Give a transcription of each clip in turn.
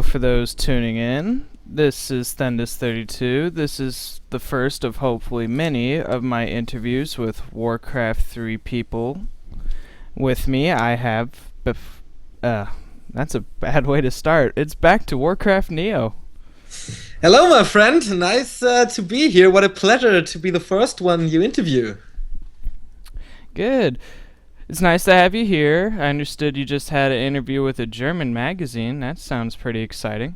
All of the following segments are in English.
For those tuning in, this is Thendis32. This is the first of hopefully many of my interviews with Warcraft 3 people. With me, I have. That's a bad way to start. It's back to Warcraft Neo. Hello, my friend. Nice to be here. What a pleasure to be the first one you interview. Good. It's nice to have you here. I understood you just had an interview with a German magazine. That sounds pretty exciting.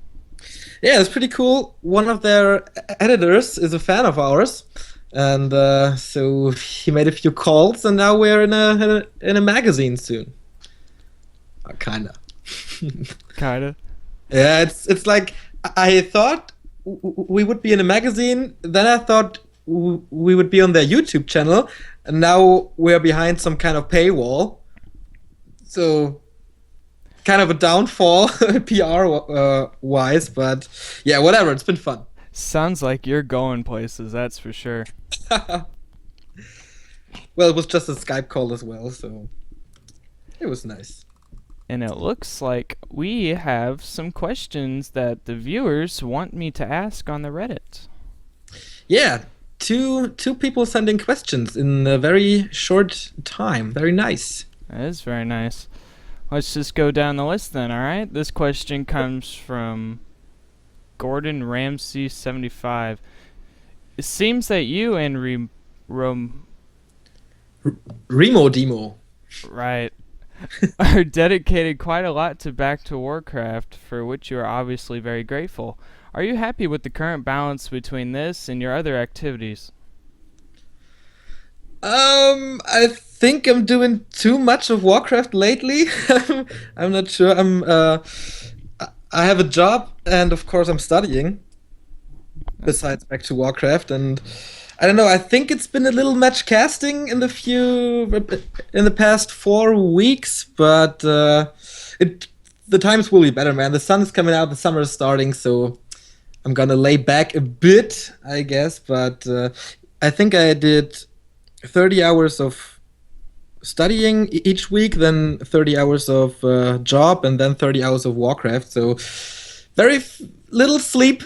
Yeah, it's pretty cool. One of their editors is a fan of ours, and so he made a few calls, and now we're in a magazine soon. Kinda. Kinda. Yeah, it's like I thought we would be in a magazine. Then I thought we would be on their YouTube channel, and now we're behind some kind of paywall. So kind of a downfall PR wise, but yeah, whatever. It's been fun. Sounds like you're going places, that's for sure. Well, it was just a Skype call as well, so it was nice. And it looks like we have some questions that the viewers want me to ask on the Reddit. Yeah, two people sending questions in a very short time. Very nice. That is very nice. Let's just go down the list then, alright? This question comes from Gordon Ramsey 75. It seems that you and Remo Demo. right, are dedicated quite a lot to Back to Warcraft, for which you are obviously very grateful. Are you happy with the current balance between this and your other activities? I think I'm doing too much of Warcraft lately. I'm not sure. I have a job, and of course I'm studying. Besides Back to Warcraft, and I don't know. I think it's been a little much casting in the past 4 weeks, but it the times will be better, man. The sun is coming out, the summer is starting, so I'm gonna lay back a bit, I guess. But I think I did 30 hours of studying each week, then 30 hours of job, and then 30 hours of Warcraft. So very little sleep,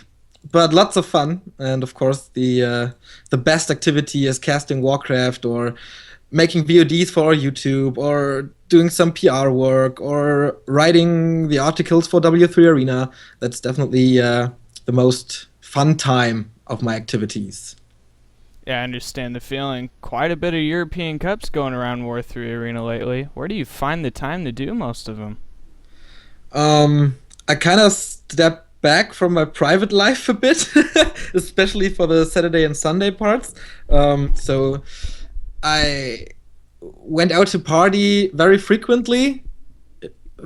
but lots of fun. And of course, the best activity is casting Warcraft or making VODs for YouTube or doing some PR work or writing the articles for W3 Arena. That's definitely the most fun time of my activities. Yeah, I understand the feeling. Quite a bit of European Cups going around War 3 Arena lately. Where do you find the time to do most of them? I kind of stepped back from my private life a bit, especially for the Saturday and Sunday parts. So I went out to party very frequently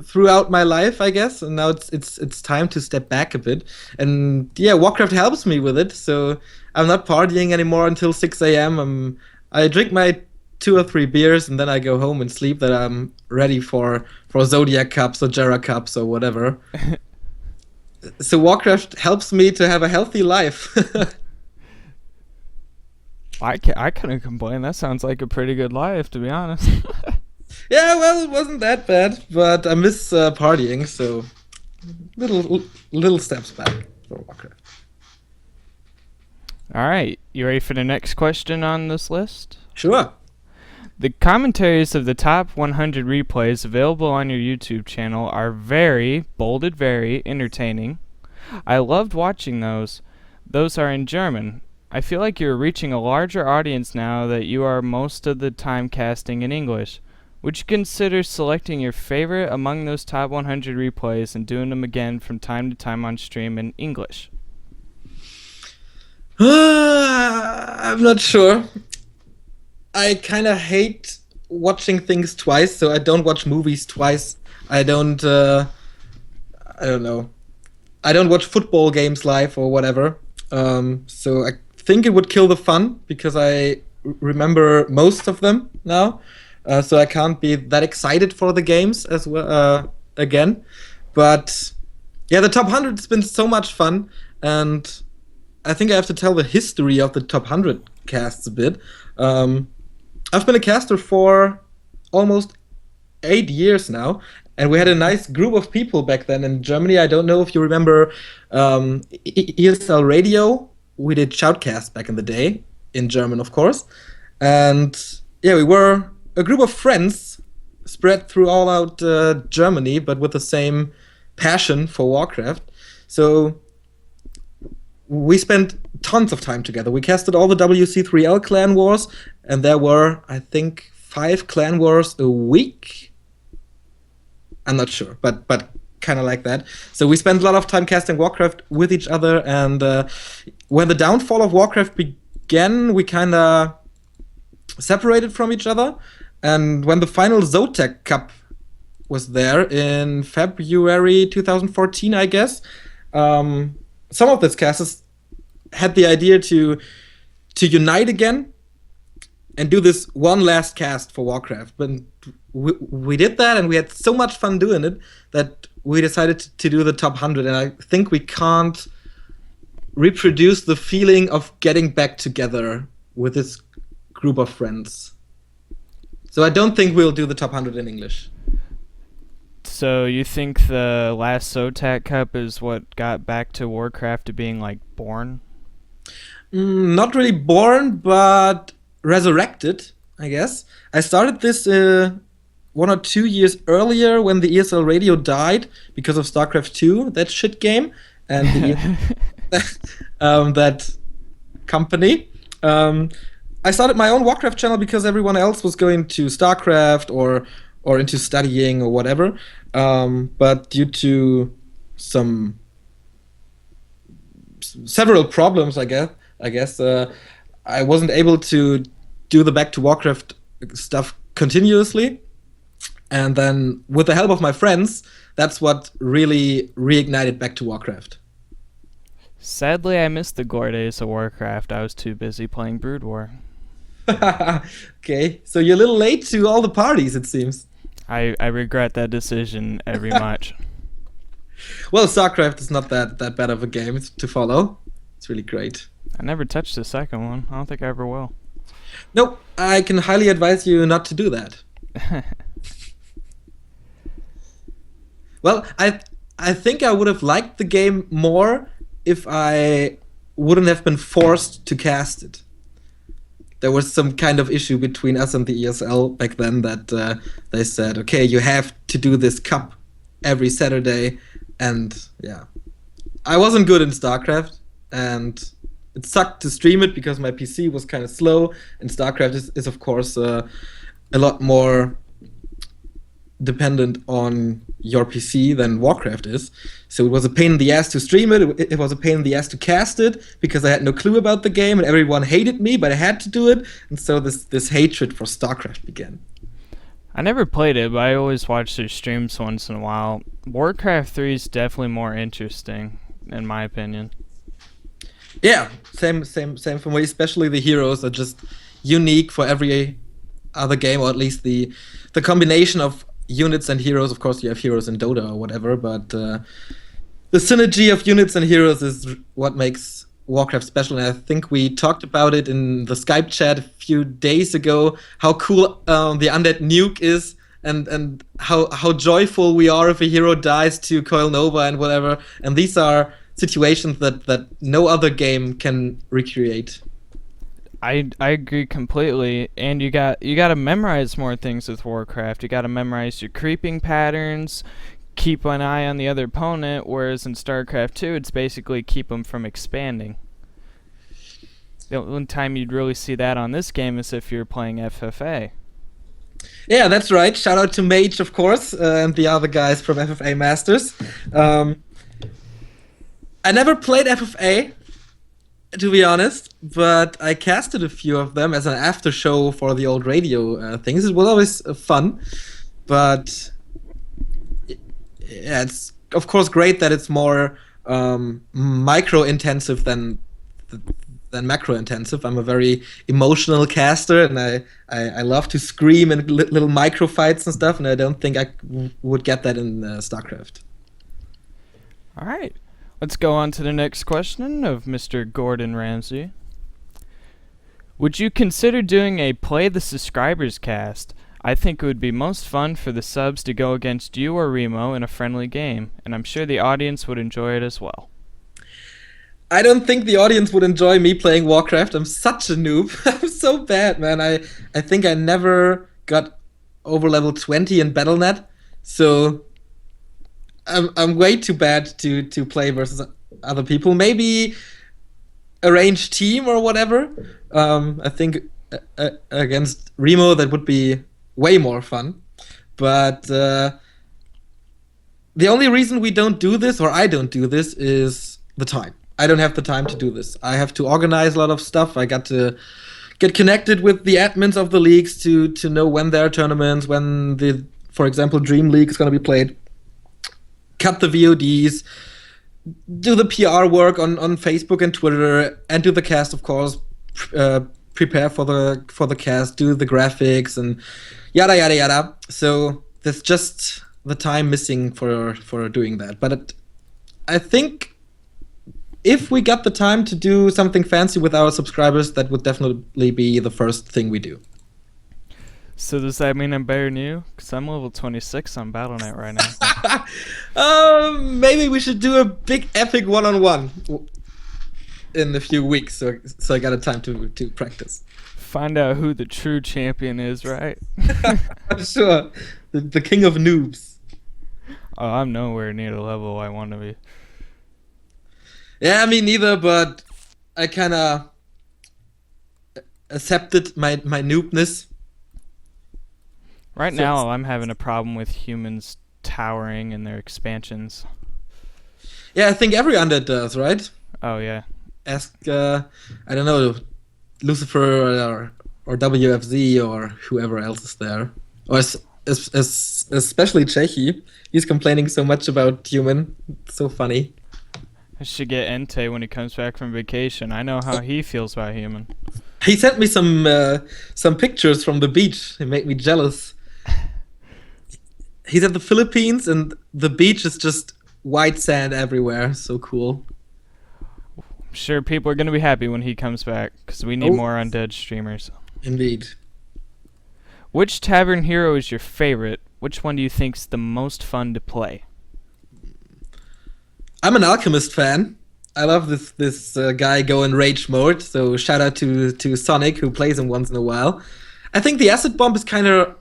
throughout my life, I guess, and now it's time to step back a bit. And yeah, Warcraft helps me with it, so I'm not partying anymore until 6 a.m. I drink my 2 or 3 beers and then I go home and sleep. That I'm ready for Zodiac Cups or Jera Cups or whatever. So Warcraft helps me to have a healthy life. I couldn't complain. That sounds like a pretty good life, to be honest. Yeah, well, it wasn't that bad, but I miss partying, so little steps back for Warcraft. Alright, you ready for the next question on this list? Sure. The commentaries of the top 100 replays available on your YouTube channel are very, bolded very, entertaining. I loved watching those. Those are in German. I feel like you're reaching a larger audience now that you are most of the time casting in English. Would you consider selecting your favorite among those top 100 replays and doing them again from time to time on stream in English? I'm not sure. I kind of hate watching things twice, so I don't watch movies twice. I don't. I don't know. I don't watch football games live or whatever. So I think it would kill the fun because I remember most of them now. So I can't be that excited for the games as well again. But yeah, the top 100's been so much fun, and I think I have to tell the history of the top 100 casts a bit. I've been a caster for almost 8 years now, And we had a nice group of people back then in Germany. I don't know if you remember ESL Radio. We did Shoutcast back in the day, in German, of course. And yeah, we were a group of friends spread through all out Germany, but with the same passion for Warcraft. So we spent tons of time together. We casted all the WC3L clan wars, and there were, I think, 5 clan wars a week. I'm not sure, but kind of like that. So we spent a lot of time casting Warcraft with each other, and when the downfall of Warcraft began, we kind of separated from each other. And when the final Zotac Cup was there in February 2014, I guess, some of these casters had the idea to unite again and do this one last cast for Warcraft. But we did that, and we had so much fun doing it that we decided to do the top 100. And I think we can't reproduce the feeling of getting back together with this group of friends. So I don't think we'll do the top 100 in English. So you think the last Zotac Cup is what got back to Warcraft to being like born? Not really born, but resurrected, I guess. I started this 1 or 2 years earlier when the ESL Radio died because of StarCraft 2, that shit game, and that company. I started my own Warcraft channel because everyone else was going to StarCraft or into studying or whatever. But due to several problems, I guess I wasn't able to do the Back to Warcraft stuff continuously. And then with the help of my friends, that's what really reignited Back to Warcraft. Sadly, I missed the gore days of Warcraft. I was too busy playing Brood War. Okay, so you're a little late to all the parties, it seems. I regret that decision every much. Well, StarCraft is not that bad of a game to follow. It's really great. I never touched the second one. I don't think I ever will. Nope, I can highly advise you not to do that. Well, I think I would have liked the game more if I wouldn't have been forced to cast it. There was some kind of issue between us and the ESL back then that they said, okay, you have to do this cup every Saturday. And yeah, I wasn't good in StarCraft, and it sucked to stream it because my PC was kind of slow, and StarCraft is of course a lot more dependent on your PC than Warcraft is. So it was a pain in the ass to stream it. It was a pain in the ass to cast it because I had no clue about the game and everyone hated me, but I had to do it. And so this hatred for StarCraft began. I never played it, but I always watch their streams once in a while. Warcraft 3 is definitely more interesting, in my opinion. Yeah, same for me. Especially the heroes are just unique for every other game, or at least the combination of units and heroes. Of course, you have heroes in Dota or whatever, but the synergy of units and heroes is what makes Warcraft special. And I think we talked about it in the Skype chat a few days ago, how cool the undead nuke is, and how joyful we are if a hero dies to Coil Nova and whatever. And these are situations that no other game can recreate. I agree completely, and you got to memorize more things with Warcraft. You got to memorize your creeping patterns, keep an eye on the other opponent, whereas in StarCraft 2 it's basically keep them from expanding. The only time you'd really see that on this game is if you're playing FFA. Yeah, that's right. Shout out to Mage, of course, and the other guys from FFA Masters. I never played FFA, to be honest, but I casted a few of them as an after show for the old radio things. It was always fun, but yeah, it's of course great that it's more micro intensive than macro intensive. I'm a very emotional caster, and I love to scream and little micro fights and stuff, and I don't think I would get that in StarCraft. All right. Let's go on to the next question of Mr. Gordon Ramsay. Would you consider doing a Play the Subscribers cast? I think it would be most fun for the subs to go against you or Remo in a friendly game, and I'm sure the audience would enjoy it as well. I don't think the audience would enjoy me playing Warcraft. I'm such a noob. I'm so bad, man. I think I never got over level 20 in BattleNet, so I'm way too bad to play versus other people. Maybe a ranged team or whatever. I think against Remo that would be way more fun. But the only reason we don't do this, or I don't do this, is the time. I don't have the time to do this. I have to organize a lot of stuff. I got to get connected with the admins of the leagues to know when there are tournaments, when the, for example, Dream League is going to be played. Cut the VODs, do the PR work on Facebook and Twitter, and do the cast, of course. Prepare for the cast, do the graphics, and yada yada yada. So there's just the time missing for doing that. But I think if we got the time to do something fancy with our subscribers, that would definitely be the first thing we do. So does that mean I'm better than you? Because I'm level 26 on BattleNet right now. Maybe we should do a big epic one-on-one in a few weeks, so I got a time to practice. Find out who the true champion is, right? Sure. The king of noobs. Oh, I'm nowhere near the level I want to be. Yeah, me neither, but I kind of accepted my noobness. Right now, I'm having a problem with humans towering in their expansions. Yeah, I think every undead does, right? Oh, yeah. Ask, I don't know, Lucifer or WFZ or whoever else is there. Or especially Chechi. He's complaining so much about human. It's so funny. I should get Entei when he comes back from vacation. I know how he feels about human. He sent me some pictures from the beach. It made me jealous. He's at the Philippines and the beach is just white sand everywhere. So cool. I'm sure people are going to be happy when he comes back because we need more undead streamers. Indeed. Which tavern hero is your favorite? Which one do you think's the most fun to play? I'm an Alchemist fan. I love this guy go in rage mode. So shout out to Sonic who plays him once in a while. I think the acid bomb is kind of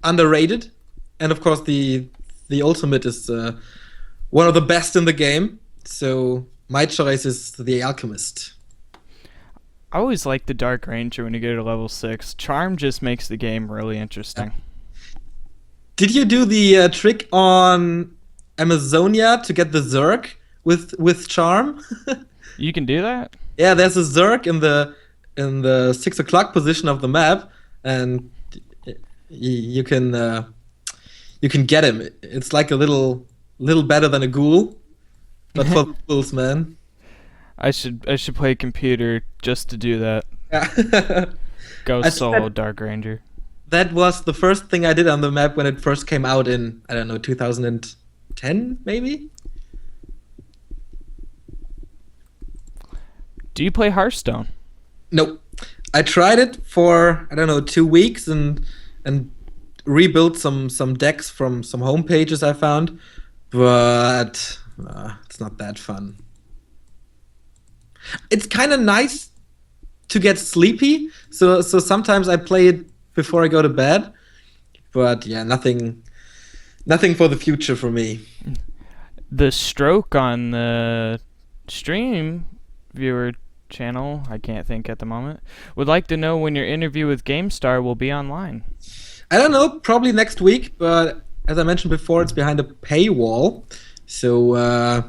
underrated, and of course the ultimate is one of the best in the game. So my choice is the Alchemist. I always like the Dark Ranger when you get to level 6. Charm just makes the game really interesting. Did you do the trick on Amazonia to get the Zerg with Charm? You can do that? Yeah, there's a Zerg in the 6 o'clock position of the map, and you can get him. It's like a little better than a ghoul, but for the ghouls, man. I should play computer just to do that. Yeah. Go solo Dark Ranger. That was the first thing I did on the map when it first came out in, I don't know, 2010 maybe? Do you play Hearthstone? Nope. I tried it for, I don't know, 2 weeks and rebuilt some decks from some home pages I found, but it's not that fun. It's kind of nice to get sleepy, so sometimes I play it before I go to bed, but yeah, nothing for the future for me. The stroke on the stream viewer channel, I can't think at the moment, would like to know when your interview with GameStar will be online. I don't know, probably next week, but as I mentioned before, it's behind a paywall, so I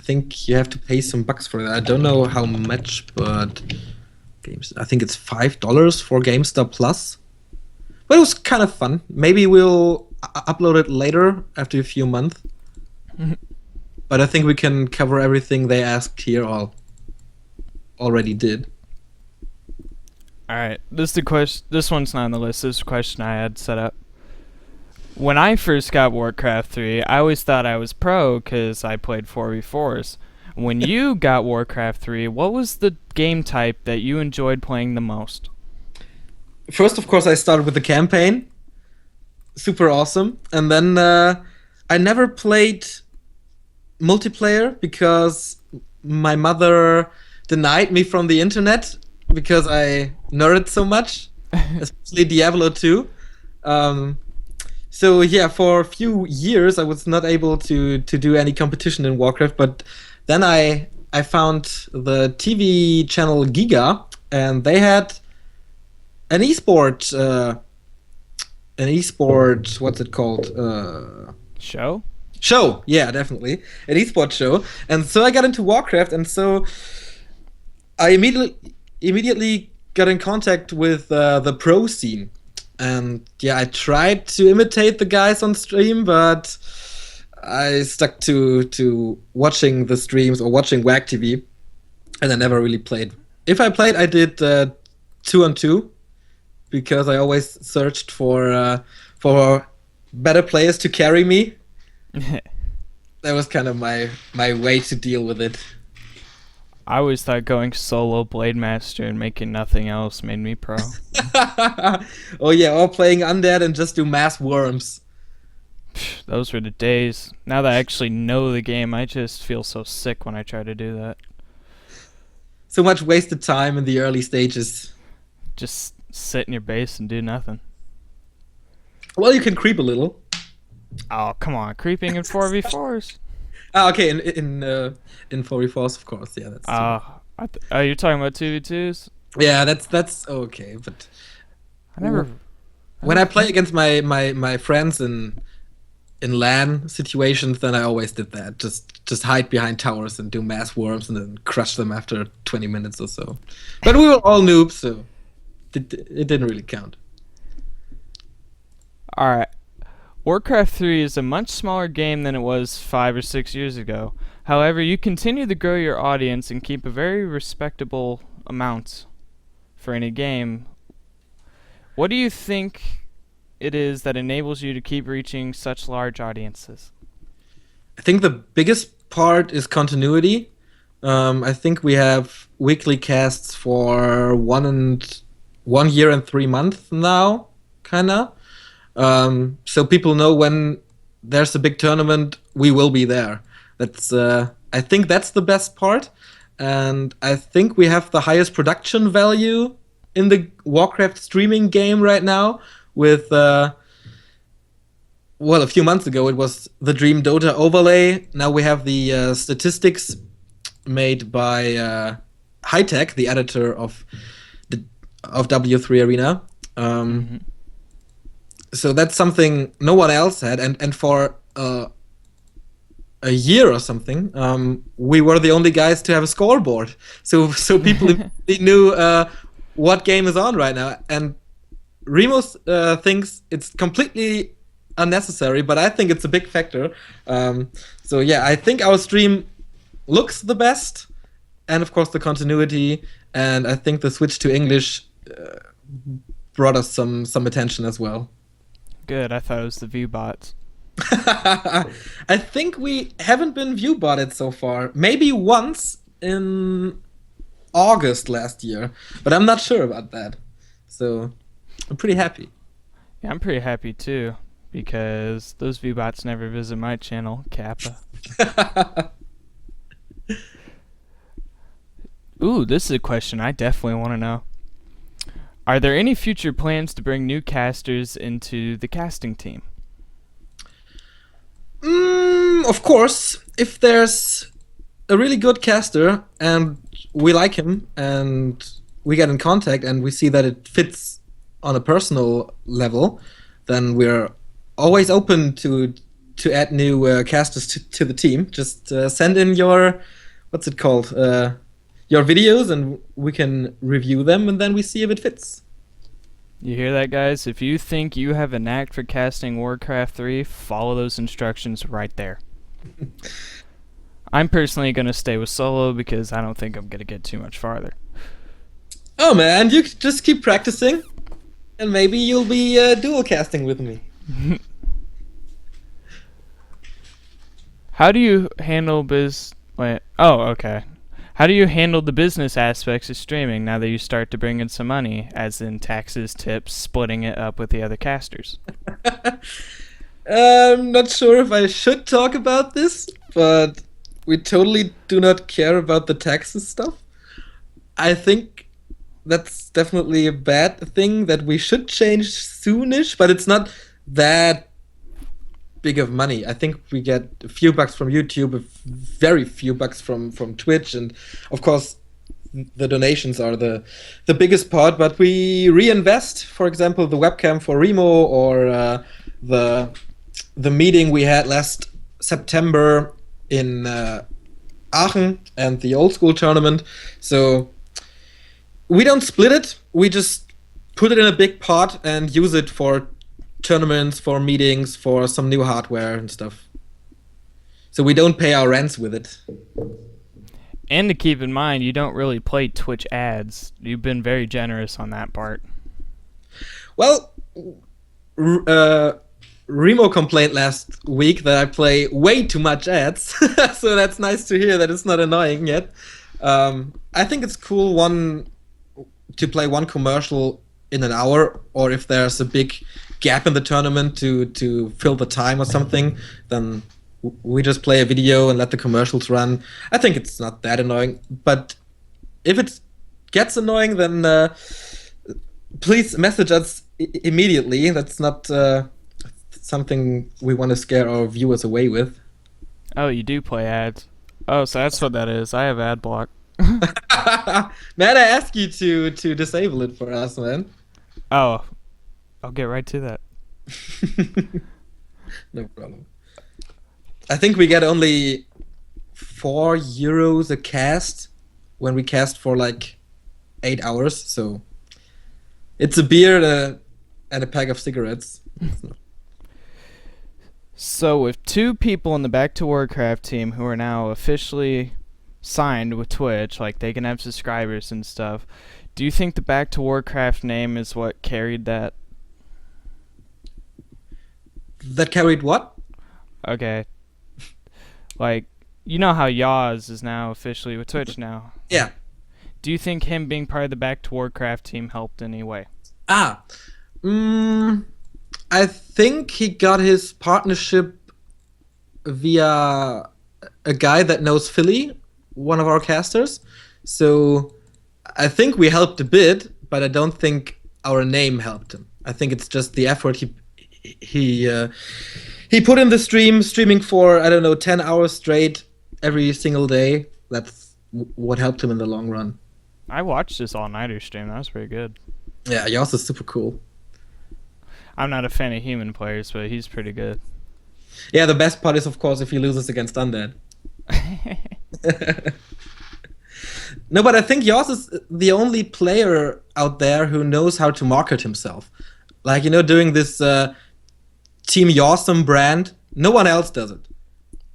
think you have to pay some bucks for that. I don't know how much, but I think it's $5 for GameStar Plus. But it was kind of fun. Maybe we'll upload it later after a few months. But I think we can cover everything they asked here already did. Alright, this one's not on the list. This is a question I had set up. When I first got Warcraft 3, I always thought I was pro because I played 4v4s. When you got Warcraft 3, what was the game type that you enjoyed playing the most? First, of course, I started with the campaign. super awesome. And then I never played multiplayer because my mother denied me from the internet because I nerded so much, especially Diablo 2. Um, so yeah, for a few years I was not able to do any competition in Warcraft, but then I found the TV channel Giga, and they had an esport what's it called, Show? show. Yeah, definitely an esports show. And so I got into Warcraft, and so I immediately got in contact with the pro scene. And yeah, I tried to imitate the guys on stream, but I stuck to watching the streams or watching WAG TV, and I never really played. If I played, I did 2-on-2, because I always searched for better players to carry me. That was kind of my way to deal with it. I always thought going solo Blade Master and making nothing else made me pro. Oh yeah, or playing undead and just do mass worms. Those were the days. Now that I actually know the game, I just feel so sick when I try to do that. So much wasted time in the early stages. Just sit in your base and do nothing. Well, you can creep a little. Oh, come on. Creeping in 4v4s. Ah, okay, in 4v4s, of course. Yeah, that's true. You're talking about 2v2s? Yeah, that's okay. But I never. when I play against my friends in LAN situations, then I always did that. Just hide behind towers and do mass worms and then crush them after 20 minutes or so. But we were all noobs, so it didn't really count. Alright. Warcraft 3 is a much smaller game than it was 5 or 6 years ago. However, you continue to grow your audience and keep a very respectable amount for any game. What do you think it is that enables you to keep reaching such large audiences? I think the biggest part is continuity. I think we have weekly casts for 1 year and 3 months now, kinda. So people know when there's a big tournament, we will be there. That's I think that's the best part, and I think we have the highest production value in the Warcraft streaming game right now. With well, a few months ago it was the Dream Dota overlay. Now we have the statistics made by Hightech, the editor of W3 Arena. So that's something no one else had, and for a year or something, we were the only guys to have a scoreboard. So people immediately knew what game is on right now. And Remus thinks it's completely unnecessary, but I think it's a big factor. So yeah, I think our stream looks the best, and of course the continuity, and I think the switch to English brought us some attention as well. Good, I thought it was the ViewBots. I think we haven't been viewbotted so far. Maybe once in August last year, but I'm not sure about that. So I'm pretty happy. Yeah, I'm pretty happy too, because those ViewBots never visit my channel, Kappa. Ooh, this is a question I definitely want to know. Are there any future plans to bring new casters into the casting team? Of course, if there's a really good caster and we like him and we get in contact and we see that it fits on a personal level, then we're always open to add new casters to the team. Just send in your, what's it called, your videos, and we can review them, and then we see if it fits. You hear that, guys? If you think you have a knack for casting Warcraft 3, follow those instructions right there. I'm personally going to stay with solo because I don't think I'm going to get too much farther. Oh man, you just keep practicing, and maybe you'll be dual casting with me. How do you handle Wait. Oh, okay. How do you handle the business aspects of streaming now that you start to bring in some money, as in taxes, tips, splitting it up with the other casters? I'm not sure if I should talk about this, but we totally do not care about the taxes stuff. I think that's definitely a bad thing that we should change soonish, but it's not that big of money. I think we get a few bucks from YouTube, a very few bucks from Twitch, and of course the donations are the biggest part. But we reinvest, for example, the webcam for Remo or the the meeting we had last September in Aachen and the old school tournament. So we don't split it. We just put it in a big pot and use it for tournaments, for meetings, for some new hardware and stuff. So we don't pay our rents with it. And to keep in mind, you don't really play Twitch ads. You've been very generous on that part. Well, Remo complained last week that I play way too much ads, so that's nice to hear that it's not annoying yet. I think it's cool to play one commercial in an hour, or if there's a big gap in the tournament to fill the time or something, then we just play a video and let the commercials run. I think it's not that annoying, but if it gets annoying, then please message us immediately. That's not something we want to scare our viewers away with. Oh, you do play ads. Oh, so that's what that is. I have ad block. Man, I ask you to disable it for us, man. Oh, I'll get right to that. No problem. I think we get only €4 a cast when we cast for like 8 hours, so it's a beer and a pack of cigarettes. So with 2 people in the Back to Warcraft team who are now officially signed with Twitch, like they can have subscribers and stuff, do you think the Back to Warcraft name is what carried that? That carried what? Okay. Like, you know how Yaz is now officially with Twitch now. Yeah. Do you think him being part of the Back to Warcraft team helped in any way? Ah. I think he got his partnership via a guy that knows Philly, one of our casters. So I think we helped a bit, but I don't think our name helped him. I think it's just the effort he put in the streaming for, I don't know, 10 hours straight every single day. That's what helped him in the long run. I watched this all-nighter stream. That was pretty good. Yeah, Yoss is super cool. I'm not a fan of human players, but he's pretty good. Yeah, the best part is, of course, if he loses against Undead. No, but I think Yoss is the only player out there who knows how to market himself. Like, doing this Team Yawesome brand. No one else does it.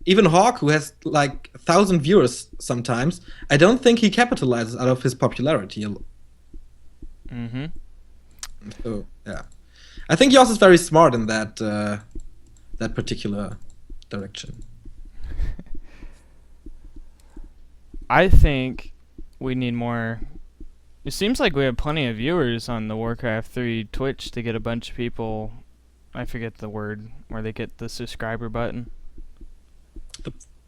Even Hawk, who has like 1,000 viewers sometimes, I don't think he capitalizes out of his popularity. Mm-hmm. So, yeah. I think Yoss is very smart in that particular direction. I think we need more. It seems like we have plenty of viewers on the Warcraft 3 Twitch to get a bunch of people. I forget the word where they get the subscriber button.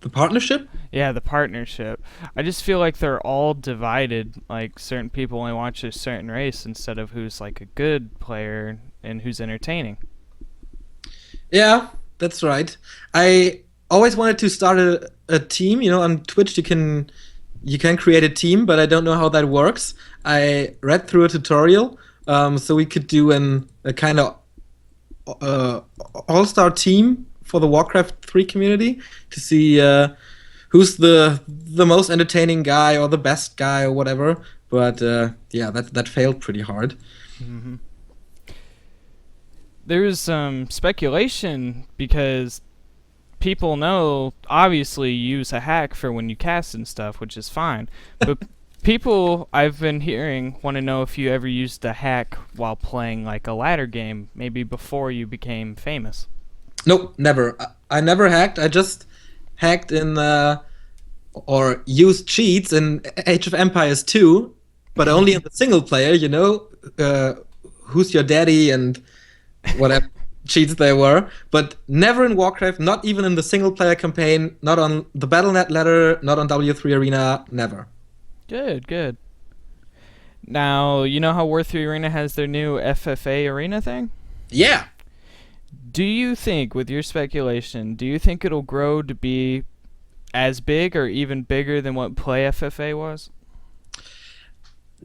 The partnership? Yeah, the partnership. I just feel like they're all divided. Like certain people only watch a certain race instead of who's like a good player and who's entertaining. Yeah, that's right. I always wanted to start a team. On Twitch you can create a team, but I don't know how that works. I read through a tutorial, so we could do a kind of all-star team for the Warcraft 3 community to see who's the most entertaining guy or the best guy or whatever. But yeah, that failed pretty hard. Mm-hmm. There's some speculation because people know obviously you use a hack for when you cast and stuff, which is fine. But people I've been hearing want to know if you ever used a hack while playing like a ladder game, maybe before you became famous. Nope, never. I never hacked. I just hacked in or use cheats in Age of Empires 2, but only in the single player, uh, who's your daddy and whatever cheats they were, but never in Warcraft, not even in the single player campaign, not on the Battle.net ladder, not on W3 Arena, never. Good, good. Now, you know how War3 Arena has their new FFA arena thing? Yeah. Do you think, with your speculation, do you think it'll grow to be as big or even bigger than what Play FFA was?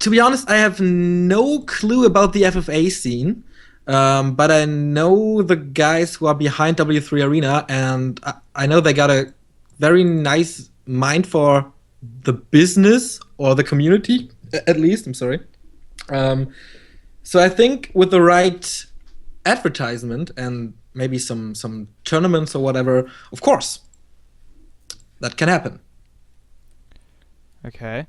To be honest, I have no clue about the FFA scene, but I know the guys who are behind W3 Arena, and I know they got a very nice mind for the business or the community, at least. I'm sorry. Um, so I think with the right advertisement and maybe some tournaments or whatever, of course, that can happen. Okay.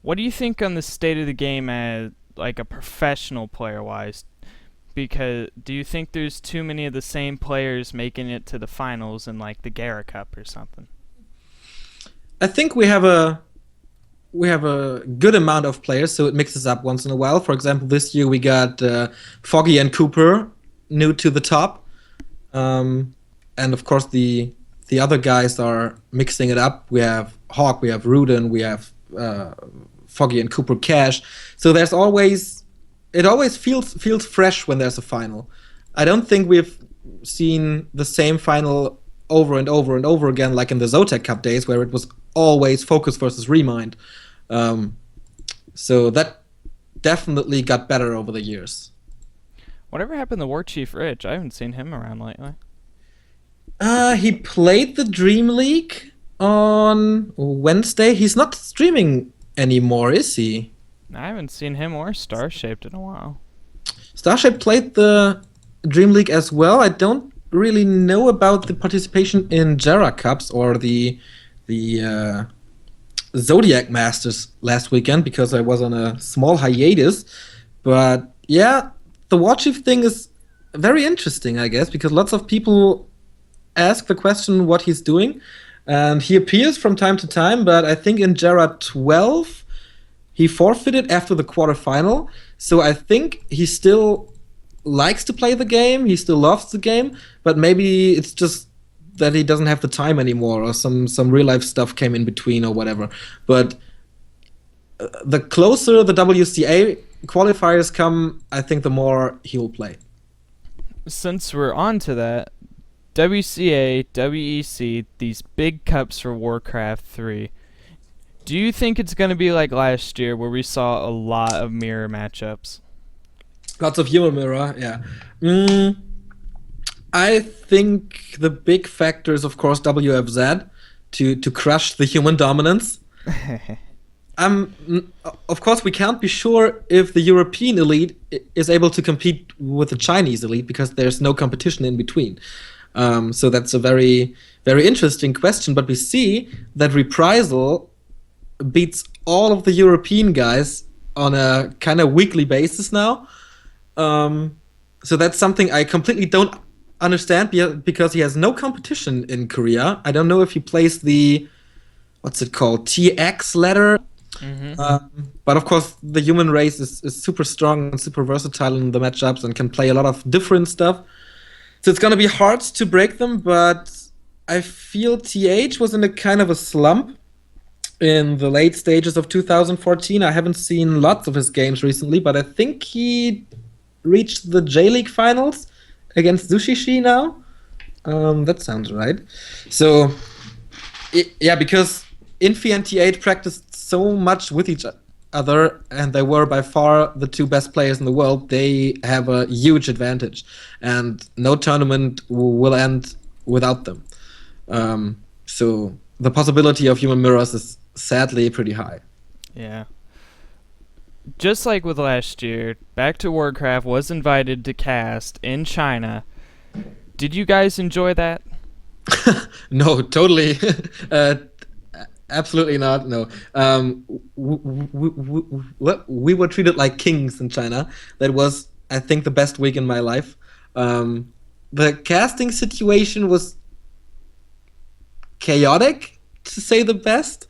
What do you think on the state of the game as like a professional player wise? Because do you think there's too many of the same players making it to the finals in like the Gara Cup or something? I think we have a good amount of players, so it mixes up once in a while. For example, this year we got Foggy and Cooper new to the top, and of course the other guys are mixing it up. We have Hawk, we have Rudin, we have Foggy and Cooper Cash. So there's always it always feels fresh when there's a final. I don't think we've seen the same final over and over and over again like in the Zotac Cup days where it was always Focus versus Remind. Um, so that definitely got better over the years. Whatever happened to War Chief Rich? I haven't seen him around lately. He played the Dream League on Wednesday. He's not streaming anymore, is he? I haven't seen him or Star Shaped in a while. Starship played the Dream League as well. I don't really know about the participation in Jera Cups or the Zodiac Masters last weekend because I was on a small hiatus. But yeah, the War Chief thing is very interesting, I guess, because lots of people ask the question what he's doing, and he appears from time to time. But I think in Jera 12 he forfeited after the quarterfinal, so I think he still likes to play the game. He still loves the game, but maybe it's just that he doesn't have the time anymore, or some real life stuff came in between, or whatever. But the closer the WCA qualifiers come, I think the more he will play. Since we're on to that, WCA, WEC, these big cups for Warcraft 3. Do you think it's going to be like last year where we saw a lot of mirror matchups? Lots of human mirror, yeah. I think the big factor is, of course, WFZ to crush the human dominance. Of course, we can't be sure if the European elite is able to compete with the Chinese elite because there's no competition in between. So that's a very, very interesting question. But we see that Reprisal beats all of the European guys on a kind of weekly basis now. So that's something I completely don't understand because he has no competition in Korea. I don't know if he plays the what's it called TX ladder. But of course, the human race is super strong and super versatile in the matchups and can play a lot of different stuff. So it's gonna be hard to break them. But I feel TH was in a kind of a slump in the late stages of 2014. I haven't seen lots of his games recently, but I think he reached the J League finals against Zushishi now. That sounds right. So, yeah, because Infi and T8 practiced so much with each other, and they were by far the two best players in the world, they have a huge advantage. And no tournament will end without them. So the possibility of human mirrors is sadly pretty high. Yeah. Just like with last year, Back to Warcraft was invited to cast in China. Did you guys enjoy that? No, totally. Absolutely not. No. We were treated like kings in China. That was, I think, the best week in my life. The casting situation was chaotic, to say the best,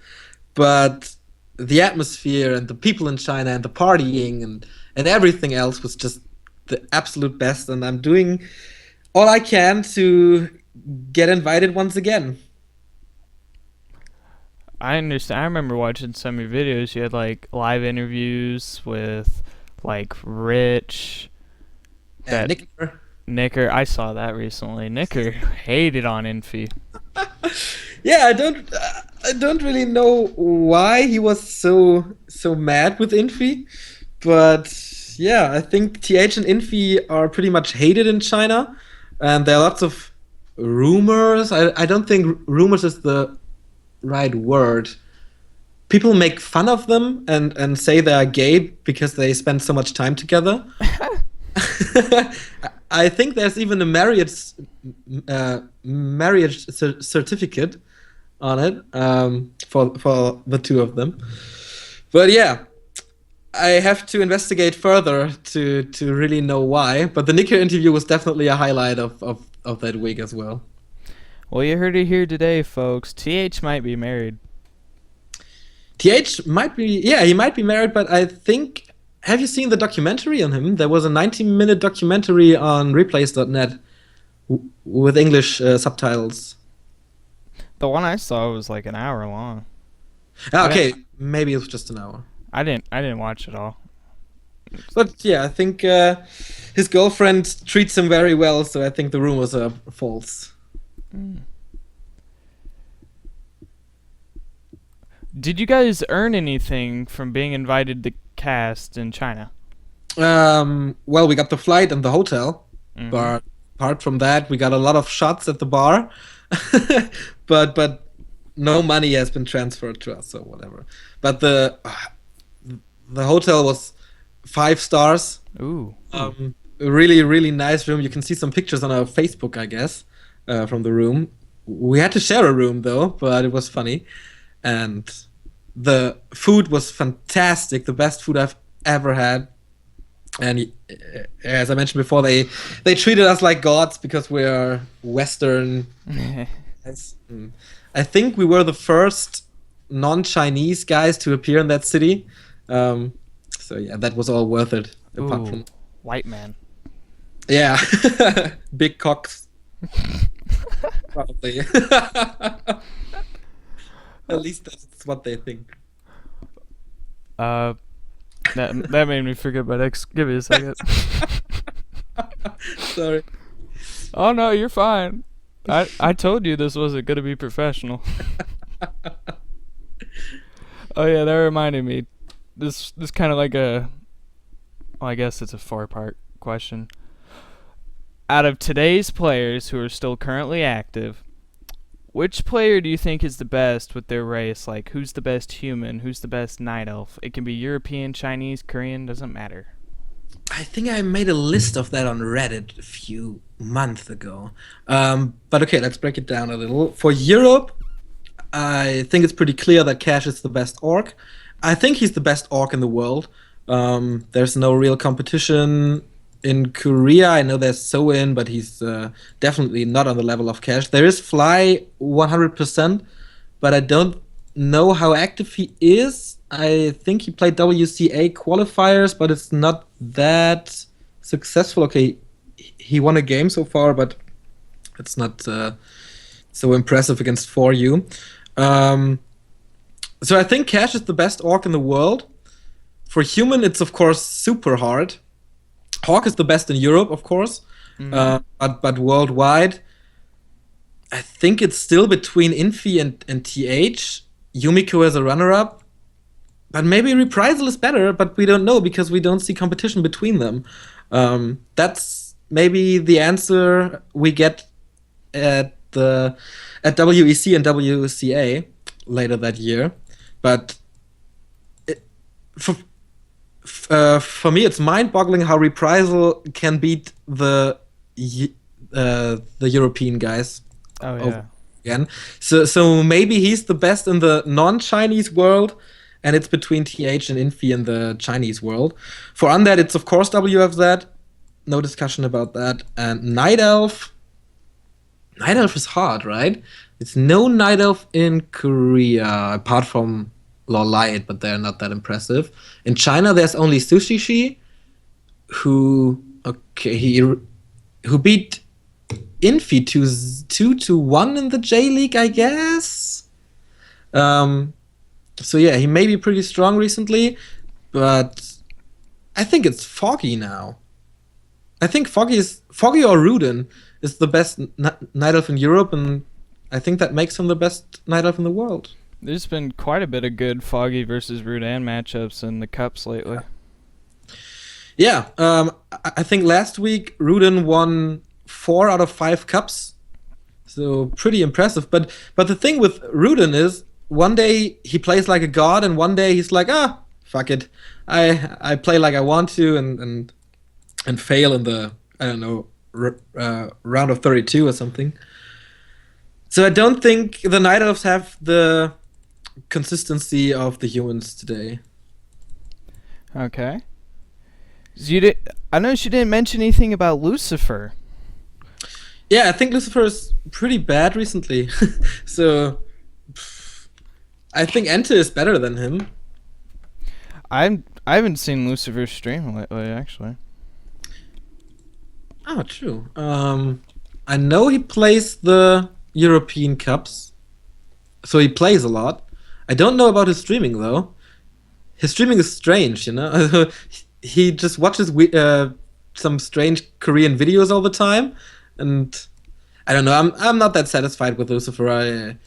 but the atmosphere and the people in China and the partying and everything else was just the absolute best. And I'm doing all I can to get invited once again. I understand. I remember watching some of your videos. You had like live interviews with like Rich, that Nick. Nicker. I saw that recently. Nicker hated on Infi. Yeah, I don't really know why he was so mad with Infi, but yeah, I think TH and Infi are pretty much hated in China, and there are lots of rumors. I don't think rumors is the right word. People make fun of them and say they are gay because they spend so much time together. I think there's even a marriage certificate on it, for the two of them. But yeah, I have to investigate further to really know why. But the Nicker interview was definitely a highlight of that week as well. Well, you heard it here today, folks. TH might be married. TH might be, yeah, he might be married, but I think, have you seen the documentary on him? There was a 90-minute documentary on replays.net with English subtitles. The one I saw was like an hour long. Okay, maybe it was just an hour. I didn't watch it all. But yeah, I think his girlfriend treats him very well, so I think the rumors are false. Did you guys earn anything from being invited to cast in China? Well, we got the flight and the hotel, Mhm. but apart from that, we got a lot of shots at the bar. but no money has been transferred to us or whatever. But the hotel was 5 stars. Ooh. A really, really nice room. You can see some pictures on our Facebook, I guess, from the room. We had to share a room though, but it was funny. And the food was fantastic, the best food I've ever had. And as I mentioned before, they treated us like gods because we are Western. I think we were the first non-Chinese guys to appear in that city. So yeah, that was all worth it. Apart Ooh, from, white man. yeah, big cocks. Probably. At least that's what they think. That made me forget my next. Give me a second. Sorry. Oh no, you're fine. I told you this wasn't gonna be professional. Oh yeah, that reminded me. This kind of like a. Well, I guess it's a 4-part question. Out of today's players who are still currently active, which player do you think is the best with their race? Like, who's the best human? Who's the best night elf? It can be European, Chinese, Korean, doesn't matter. I think I made a list of that on Reddit a few months ago. But okay, let's break it down a little. For Europe, I think it's pretty clear that Cash is the best orc. I think he's the best orc in the world. There's no real competition. In Korea, I know there's Soin, but he's definitely not on the level of Cash. There is Fly 100%, but I don't know how active he is. I think he played WCA qualifiers, but it's not that successful. Okay, he won a game so far, but it's not so impressive against 4U. So I think Cash is the best orc in the world. For human, it's of course super hard. Hawk is the best in Europe, of course, but worldwide, I think it's still between Infi and TH. Yumiko as a runner-up, but maybe Reprisal is better, but we don't know because we don't see competition between them. That's maybe the answer we get at WEC and WCA later that year, but for me, it's mind-boggling how Reprisal can beat the European guys. Oh yeah. Again. So maybe he's the best in the non-Chinese world, and it's between TH and Infi in the Chinese world. For Undead, it's of course WFZ. No discussion about that. And Night Elf is hard, right? It's no Night Elf in Korea, apart from Lolite, but they're not that impressive. In China, there's only Sushishi, who okay, who beat Infi 2-1 in the J League, I guess. Um, so yeah, he may be pretty strong recently, but I think it's Foggy now. I think Foggy or Rudin is the best Night Elf in Europe, and I think that makes him the best Night Elf in the world. There's been quite a bit of good Foggy versus Rudan matchups in the cups lately. Yeah, I think last week Rudin won 4 out of 5 cups, so pretty impressive. But the thing with Rudin is, one day he plays like a god, and one day he's like, fuck it, I play like I want to, and fail in the, I don't know, round of 32 or something. So I don't think the Night Elves have the consistency of the humans today. Okay. I noticed you didn't mention anything about Lucifer. Yeah, I think Lucifer is pretty bad recently. So I think Ente is better than him. I haven't seen Lucifer stream lately, actually. Oh, true. I know he plays the European Cups, so he plays a lot. I don't know about his streaming though. His streaming is strange, you know. He just watches some strange Korean videos all the time, and I don't know. I'm not that satisfied with Lucifer.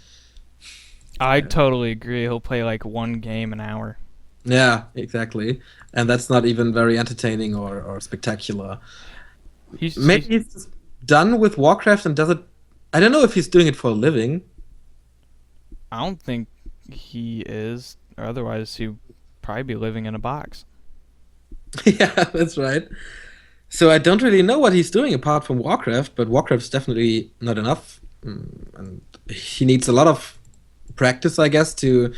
I totally agree. He'll play like one game an hour. Yeah, exactly, and that's not even very entertaining or spectacular. Maybe he's just done with Warcraft and does it. I don't know if he's doing it for a living. I don't think he is, or otherwise he'd probably be living in a box. Yeah, that's right. So I don't really know what he's doing apart from Warcraft, but Warcraft's definitely not enough, and he needs a lot of practice, I guess, to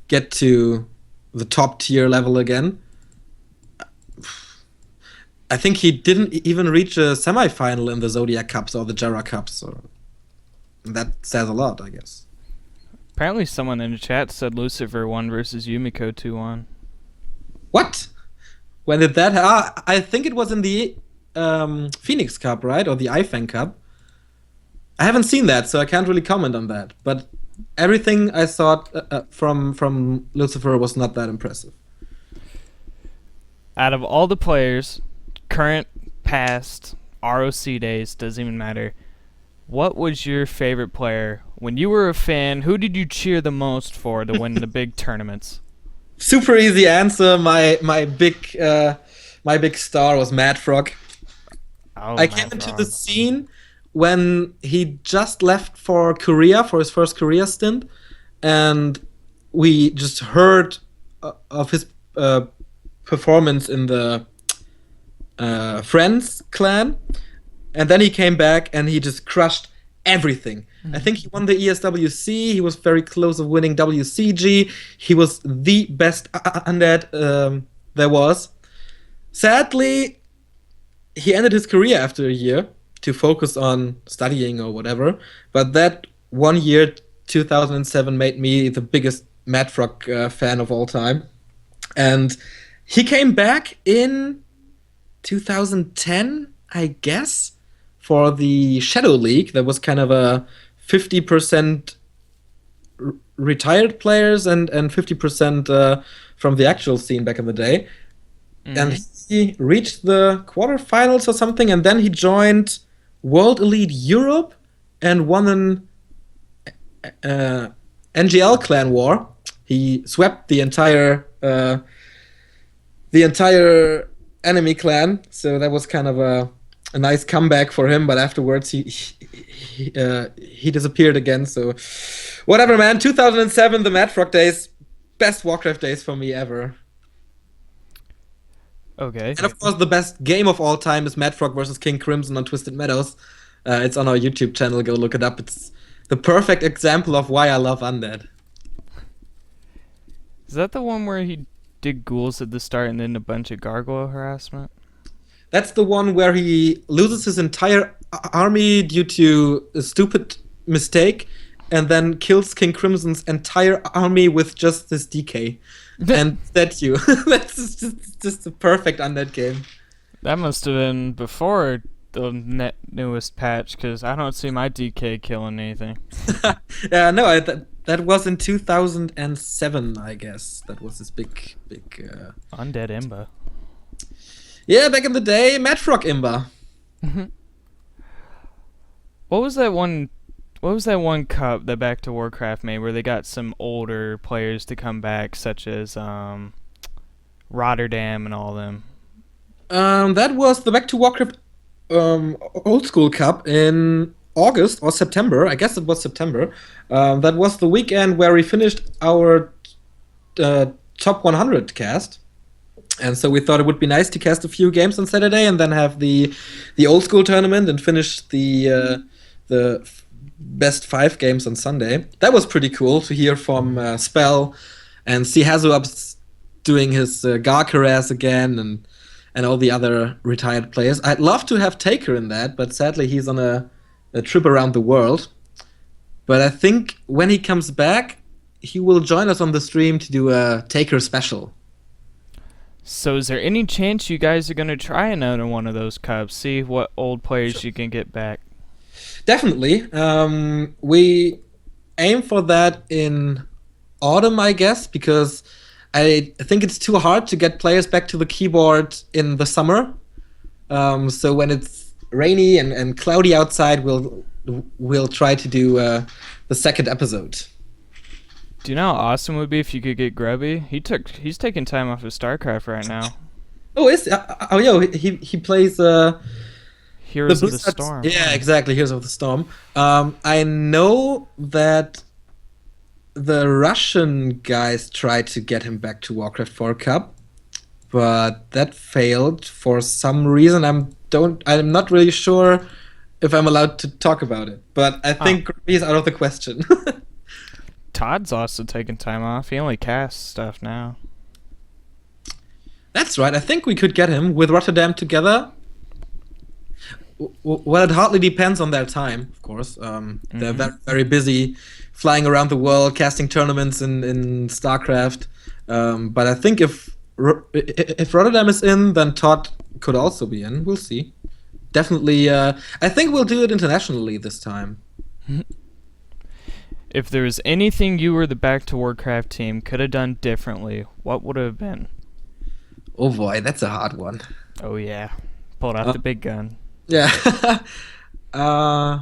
get to the top tier level again. I think he didn't even reach a semifinal in the Zodiac Cups or the Jara Cups, so that says a lot, I guess. Apparently someone in the chat said Lucifer won versus Yumiko 2-1. What? When did that? I think it was in the Phoenix Cup, right, or the iFang Cup. I haven't seen that, so I can't really comment on that. But everything I saw from Lucifer was not that impressive. Out of all the players, current, past, ROC days, doesn't even matter. What was your favorite player? When you were a fan, who did you cheer the most for to win the big tournaments? Super easy answer. My big star was Mad Frog. Oh, I came into the scene when he just left for Korea for his first Korea stint, and we just heard of his performance in the Friends clan, and then he came back and he just crushed everything. I think he won the ESWC. He was very close of winning WCG. He was the best undead there was. Sadly, he ended his career after a year to focus on studying or whatever. But that one year, 2007, made me the biggest Mad Frog fan of all time. And he came back in 2010, I guess, for the Shadow League. That was kind of a 50% retired players and 50% from the actual scene back in the day. And he reached the quarterfinals or something, and then he joined World Elite Europe and won an NGL clan war. He swept the entire enemy clan, so that was kind of a nice comeback for him. But afterwards, he disappeared again. So whatever, man. 2007, the Mad Frog days, best Warcraft days for me ever. Okay. And of course, the best game of all time is Mad Frog versus King Crimson on Twisted Meadows. It's on our YouTube channel. Go look it up. It's the perfect example of why I love Undead. Is that the one where he did ghouls at the start and then a bunch of gargoyle harassment? That's the one where he loses his entire army due to stupid mistake, and then kills King Crimson's entire army with just this DK and statue. That's just a perfect undead game. That must have been before the newest patch, because I don't see my DK killing anything. Yeah, no, that was in 2007, I guess. That was this big. Undead Imba. Yeah, back in the day, Madfrog Imba. What was that one? What was that one cup that Back to Warcraft made where they got some older players to come back, such as Rotterdam and all them? That was the Back to Warcraft Old School Cup in August or September. I guess it was September. That was the weekend where we finished our top 100 cast. And so we thought it would be nice to cast a few games on Saturday and then have the old school tournament and finish the best 5 games on Sunday. That was pretty cool to hear from Spell and see Hazup doing his Garkaraz again and all the other retired players. I'd love to have Taker in that, but sadly he's on a trip around the world. But I think when he comes back, he will join us on the stream to do a Taker special. So is there any chance you guys are going to try another one of those cups, see what old players you can get back? Definitely. We aim for that in autumn, I guess, because I think it's too hard to get players back to the keyboard in the summer. So when it's rainy and cloudy outside, we'll try to do the second episode. Do you know how awesome it would be if you could get Grubby? He's taking time off of StarCraft right now. Oh, he plays Heroes of the Storm. Yeah, exactly, Heroes of the Storm. I know that the Russian guys tried to get him back to Warcraft 4 Cup, but that failed for some reason. I'm not really sure if I'm allowed to talk about it, but I think he's out of the question. Todd's also taking time off. He only casts stuff now. That's right. I think we could get him with Rotterdam together. Well, it hardly depends on their time, of course. They're very, very busy flying around the world, casting tournaments in StarCraft. But I think if Rotterdam is in, then Todd could also be in. We'll see. Definitely. I think we'll do it internationally this time. If there was anything you or the Back to Warcraft team could have done differently, what would it have been? Oh boy, that's a hard one. Oh yeah. Pulled out the big gun. Yeah. I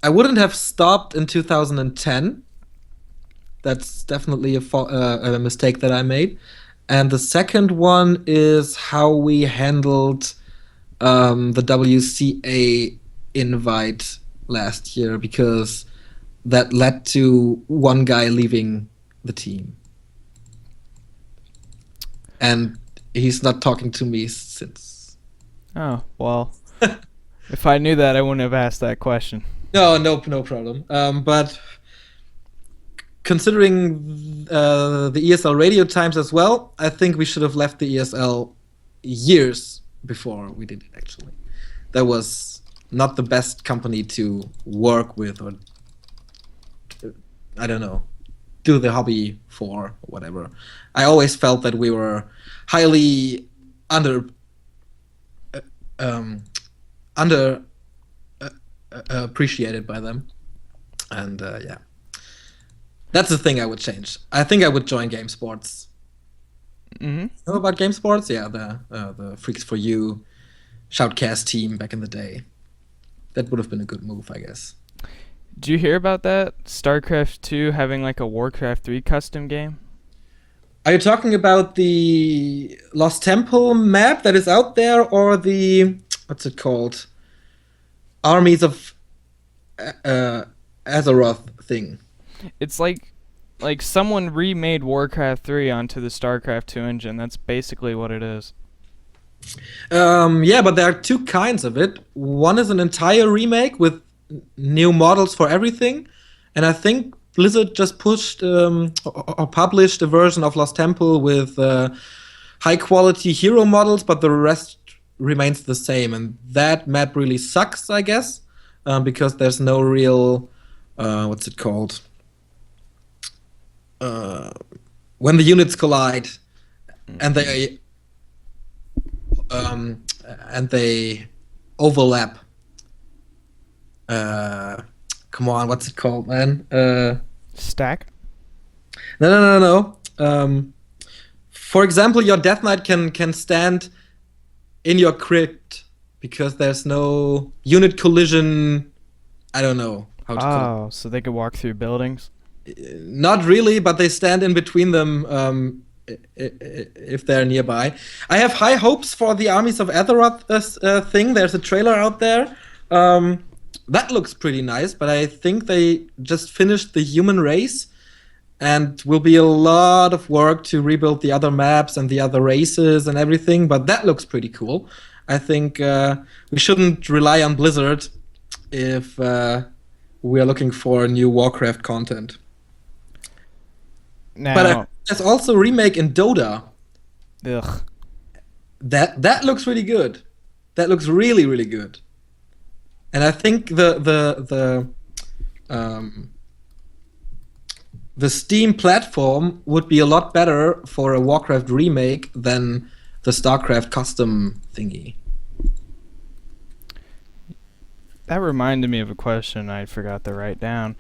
wouldn't have stopped in 2010. That's definitely a mistake that I made. And the second one is how we handled the WCA invite last year, because that led to one guy leaving the team. And he's not talking to me since. Oh, well. If I knew that, I wouldn't have asked that question. No problem. But considering the ESL radio times as well, I think we should have left the ESL years before we did it, actually. That was not the best company to work with, or I don't know, do the hobby for, or whatever. I always felt that we were highly appreciated by them, and yeah, that's the thing I would change. I think I would join Game Sports. Know about Game Sports? Yeah, the Freaks for You Shoutcast team back in the day. That would have been a good move, I guess. Did you hear about that? StarCraft 2 having like a Warcraft 3 custom game? Are you talking about the Lost Temple map that is out there, or the, what's it called? Armies of Azeroth thing? It's like someone remade Warcraft 3 onto the StarCraft 2 engine. That's basically what it is. Yeah, but there are two kinds of it. One is an entire remake with new models for everything, and I think Blizzard just pushed or published a version of Lost Temple with high quality hero models, but the rest remains the same, and that map really sucks, I guess, because there's no real what's it called? Uh, when the units collide and um, they overlap. Uh, Come on, what's it called, man? Stack. No. For example, your Death Knight can stand in your crypt because there's no unit collision. I don't know how to call it. Oh, so they could walk through buildings. Not really, but they stand in between them if they're nearby. I have high hopes for the Armies of Azeroth thing. There's a trailer out there. That looks pretty nice, but I think they just finished the human race, and will be a lot of work to rebuild the other maps and the other races and everything, but that looks pretty cool. I think we shouldn't rely on Blizzard if we are looking for new Warcraft content. Now, But there's also a remake in Dota. ugh. That looks really good. That looks really, really good. And I think the Steam platform would be a lot better for a Warcraft remake than the StarCraft custom thingy. That reminded me of a question I forgot to write down.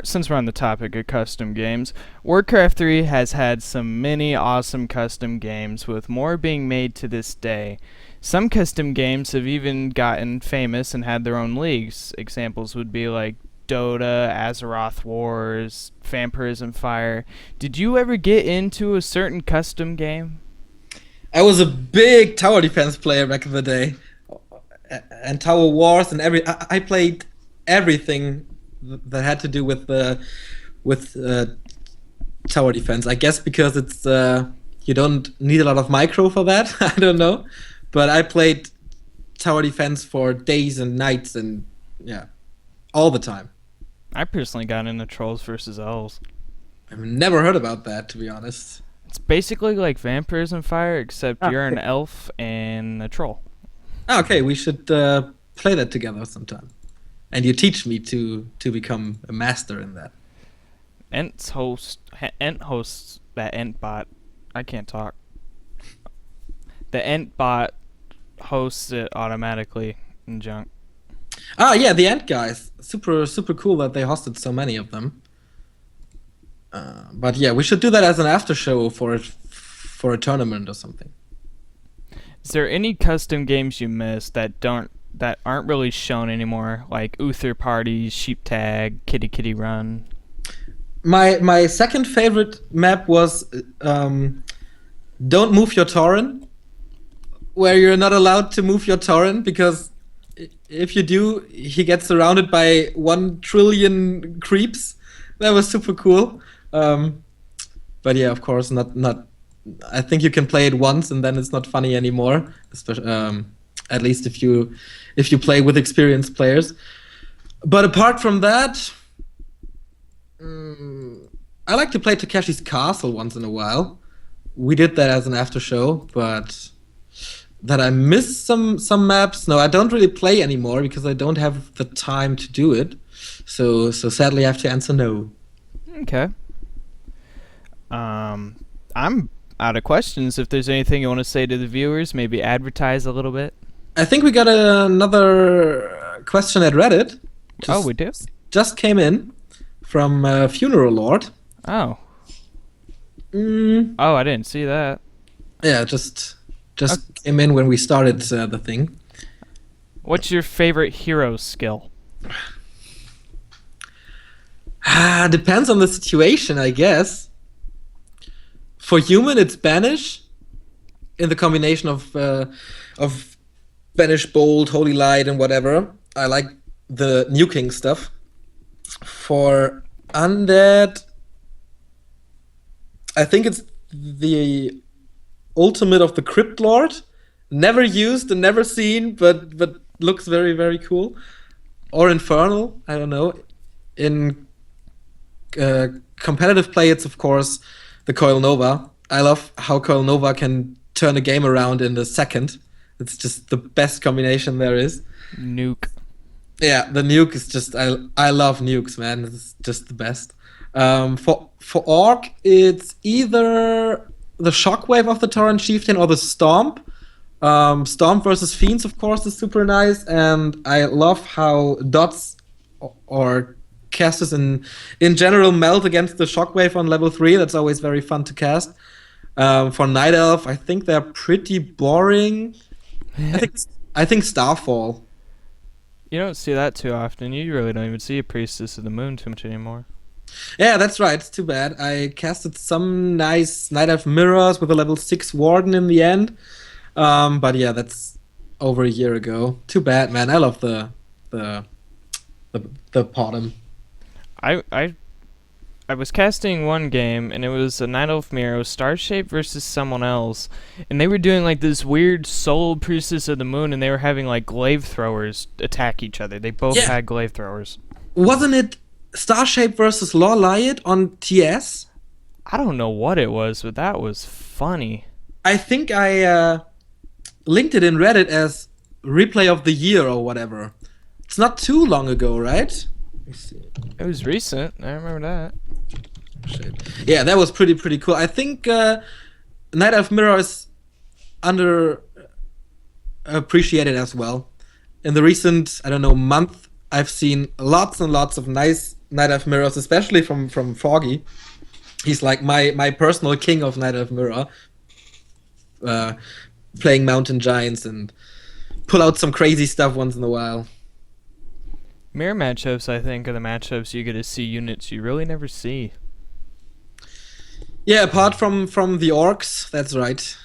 Since we're on the topic of custom games, Warcraft 3 has had some many awesome custom games, with more being made to this day. Some custom games have even gotten famous and had their own leagues. Examples would be like Dota, Azeroth Wars, Vampirism Fire. Did you ever get into a certain custom game? I was a big tower defense player back in the day, and Tower Wars and I played everything that had to do with tower defense. I guess because it's you don't need a lot of micro for that. I don't know, but I played tower defense for days and nights, and yeah, all the time. I personally got into Trolls vs. Elves. I've never heard about that, to be honest. It's basically like Vampirism Fire, except you're an elf and a troll. Okay, we should play that together sometime. And you teach me to become a master in that. Ent hosts that Ent bot. I can't talk. The Ent bot hosts it automatically in junk. Ah, yeah, the Ant guys. Super cool that they hosted so many of them. But yeah, we should do that as an after show for a tournament or something. Is there any custom games you missed that aren't really shown anymore, like Uther Party, Sheep Tag, Kitty Kitty Run? My second favorite map was Don't Move Your Tauren, where you're not allowed to move your Tauren because if you do, he gets surrounded by 1 trillion creeps. That was super cool. But yeah, of course, not. I think you can play it once and then it's not funny anymore. Especially, at least if you play with experienced players. But apart from that, I like to play Takeshi's Castle once in a while. We did that as an after show, but that I miss some maps. No, I don't really play anymore because I don't have the time to do it. So sadly, I have to answer no. Okay. I'm out of questions. If there's anything you want to say to the viewers, maybe advertise a little bit. I think we got another question at Reddit. We do? Just came in from Funeral Lord. Oh. Oh, I didn't see that. Yeah, just came in when we started the thing. What's your favorite hero skill? Depends on the situation, I guess. For human, it's Banish, in the combination of Banish Bolt, Holy Light, and whatever. I like the nuking stuff. For undead, I think it's the ultimate of the Crypt Lord. Never used and never seen, but looks very, very cool. Or Infernal, I don't know. In competitive play, it's of course the Coil Nova. I love how Coil Nova can turn a game around in a second. It's just the best combination there is. Nuke. Yeah, the nuke is just I love nukes, man. It's just the best. For orc, it's either the shockwave of the Tauren chieftain or the stomp. Stomp versus fiends, of course, is super nice, and I love how dots or casters in general melt against the shockwave on level 3. That's always very fun to cast. For night elf, I think they're pretty boring. I think I think Starfall. You don't see that too often. You really don't even see a Priestess of the Moon too much anymore. Yeah, that's right. It's too bad. I casted some nice Night Elf mirrors with a level 6 Warden in the end. But yeah, that's over a year ago. Too bad, man. I love the the bottom. I I I was casting one game, and it was a Night Elf Miro Starshape versus someone else, and they were doing like this weird Soul Priestess of the Moon, and they were having like glaive throwers attack each other. They both Yeah, had glaive throwers. wasn't it Starshape versus Law Lyot on TS? I don't know what it was, but that was funny. I think I linked it in Reddit as replay of the year or whatever. It's not too long ago, right? Let me see. It was recent. I remember that. Yeah, that was pretty cool. I think Night Elf Mirror is under appreciated as well. In the recent, I don't know, month, I've seen lots and lots of nice Night Elf Mirrors, especially from Foggy. He's like my personal king of Night Elf Mirror, uh, playing Mountain Giants and pull out some crazy stuff once in a while. Mirror matchups, I think, are the matchups you get to see units you really never see. Yeah, apart from the orcs, that's right.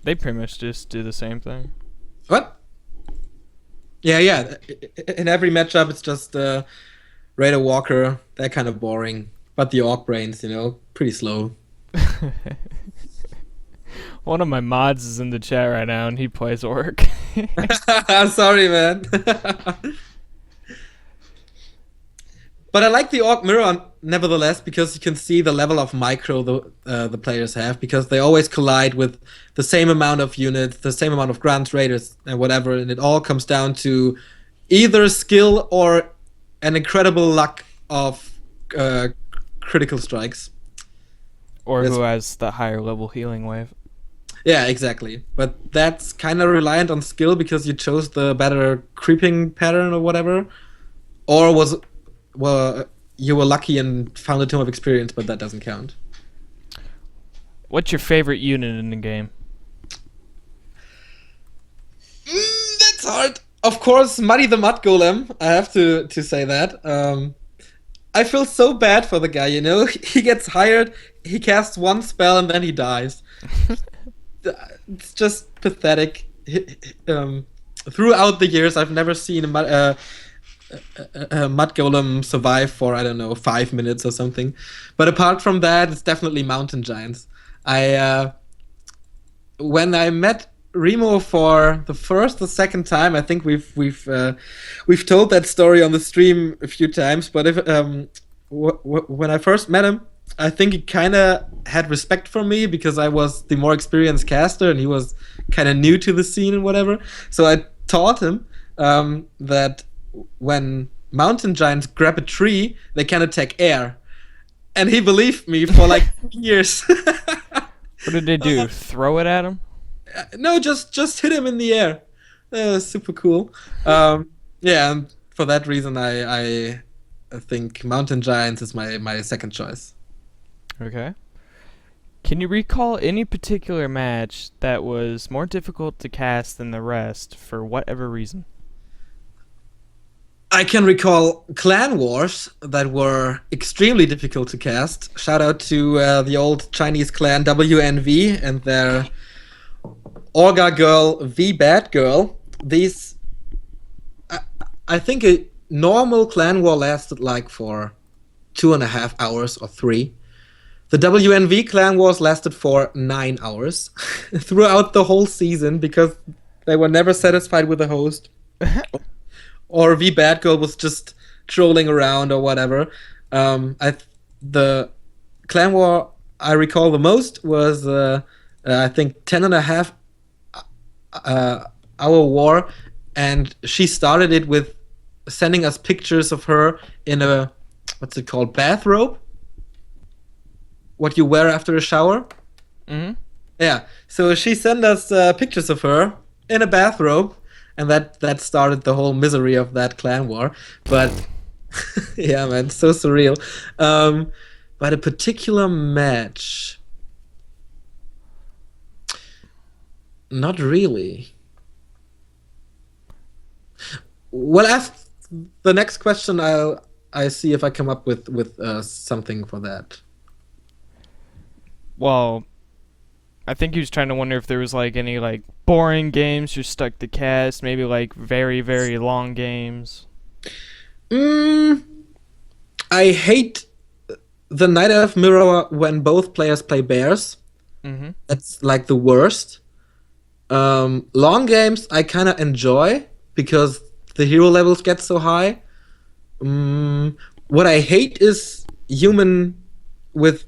They pretty much just do the same thing. What? Yeah. In every matchup, it's just Raider Walker. They're kind of boring, but the orc brains, pretty slow. One of my mods is in the chat right now, and he plays Orc. Sorry, man. But I like the Orc Mirror nevertheless because you can see the level of micro the players have because they always collide with the same amount of units, the same amount of Grant Raiders and whatever, and it all comes down to either skill or an incredible luck of critical strikes. Or That's- who has the higher level healing wave. Yeah, exactly. But that's kind of reliant on skill because you chose the better creeping pattern or whatever, or you were lucky and found a Tome of Experience, but that doesn't count. What's your favorite unit in the game? That's hard. Of course, Muddy the Mud Golem. I have to say that. I feel so bad for the guy. He gets hired, he casts one spell, and then he dies. It's just pathetic. Throughout the years, I've never seen a Mud Golem survive for, I don't know, 5 minutes or something. But apart from that, it's definitely Mountain Giants. When I met Remo for the first or second time, I think we've told that story on the stream a few times. But when I first met him, I think he kind of had respect for me because I was the more experienced caster and he was kind of new to the scene and whatever. So I taught him that when mountain giants grab a tree, they can attack air. And he believed me for like years. What did they do? Throw it at him? No, just hit him in the air. That was super cool. Yeah, and for that reason, I think Mountain Giants is my second choice. Okay. Can you recall any particular match that was more difficult to cast than the rest for whatever reason? I can recall clan wars that were extremely difficult to cast. Shout out to the old Chinese clan WNV and their Orga girl V Bad Girl. These, I think a normal clan war lasted like for 2.5 hours or 3. The WNV clan wars lasted for 9 hours throughout the whole season because they were never satisfied with the host. Or V Bad Girl was just trolling around or whatever. The clan war I recall the most was I think 10.5 our war, and she started it with sending us pictures of her in a, what's it called, bathrobe, what you wear after a shower. Hmm. Yeah, so she sent us pictures of her in a bathrobe, and that started the whole misery of that clan war. But yeah, man, so surreal. Um, but a particular match, not really. Well, ask the next question. I see if I come up with something for that. Well, I think he was trying to wonder if there was like any like boring games you're stuck to cast, maybe like very very long games. Mm, I hate the Night Elf mirror when both players play bears. Hmm. That's like the worst. Long games I kind of enjoy because the hero levels get so high. What I hate is human with